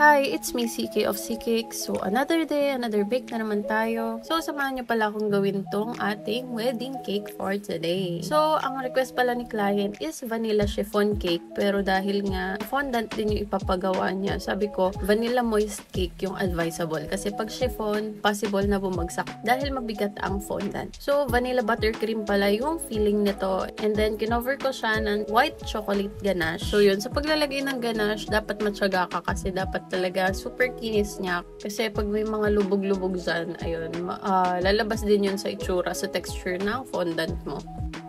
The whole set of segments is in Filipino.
Hi, it's me, CK of CCake. So, another day, another bake na naman tayo. So, samahan niyo pala akong gawin tong ating wedding cake for today. So, ang request pala ni client is vanilla chiffon cake. Pero dahil nga fondant din yung ipapagawa niya, sabi ko, vanilla moist cake yung advisable. Kasi pag chiffon, possible na bumagsak dahil mabigat ang fondant. So, vanilla buttercream pala yung filling nito. And then, kinover ko siya ng white chocolate ganache. So, yun. Sa paglalagay ng ganache, dapat matyaga ka kasi dapat talaga super kinis niya. Kasi pag may mga lubog-lubog dyan, ayun, lalabas din yun sa itsura, sa texture ng fondant mo.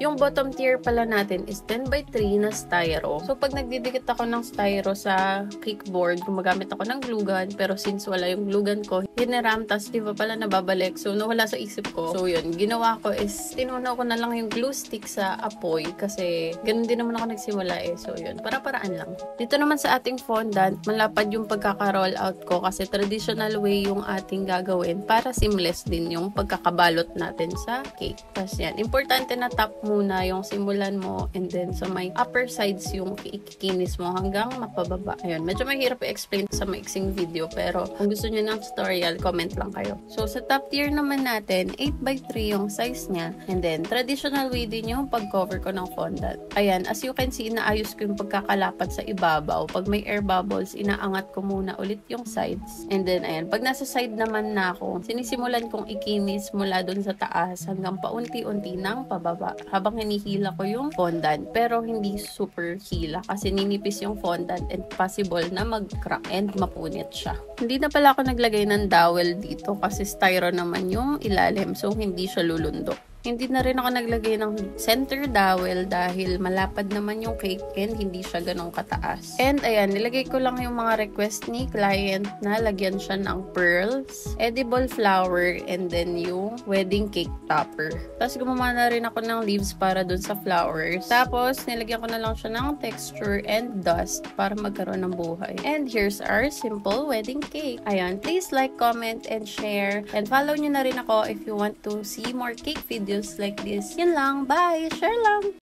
Yung bottom tier pala natin is 10x3 na styro. So, pag nagdidikit ako ng styro sa cake board, gumagamit ako ng glue gun. Pero since wala yung glue gun ko, hiniram, tas di ba pala nababalik. So, nawala sa isip ko. So, yun. Ginawa ko is, tinunaw ko na lang yung glue stick sa apoy. Kasi, ganun din naman ako nagsimula eh. So, yun. Para-paraan lang. Dito naman sa ating fondant, malapad yung pagkaka-roll out ko. Kasi, traditional way yung ating gagawin para seamless din yung pagkakabalot natin sa cake. Tapos, yan. Importante na top muna yung simulan mo and then sa may upper sides yung ikikinis mo hanggang mapababa. Ayun, medyo mahirap i-explain sa maiksing video pero kung gusto niyo ng tutorial, comment lang kayo. So, sa top tier naman natin, 8x3 yung size niya and then traditional way din yung pag-cover ko ng fondant. Ayan, as you can see, inaayos ko yung pagkakalapat sa ibabaw. Pag may air bubbles, inaangat ko muna ulit yung sides. And then, ayan, pag nasa side naman na ako, sinisimulan kong ikinis mula dun sa taas hanggang paunti-unti ng pababa. Habang hinihila ko yung fondant. Pero hindi super hila kasi ninipis yung fondant and possible na mag-crack and mapunit siya. Hindi na pala ako naglagay ng dowel dito kasi styro naman yung ilalim so hindi siya lulundok. Hindi na rin ako naglagay ng center dowel dahil malapad naman yung cake and hindi siya ganong kataas. And ayan, nilagay ko lang yung mga request ni client na lagyan siya ng pearls, edible flower, and then yung wedding cake topper. Tapos gumawa na rin ako ng leaves para dun sa flowers. Tapos nilagyan ko na lang siya ng texture and dust para magkaroon ng buhay. And here's our simple wedding cake. Ayan, please like, comment, and share. And follow nyo na rin ako if you want to see more cake videos like this. Yan lang. Bye! Share lang!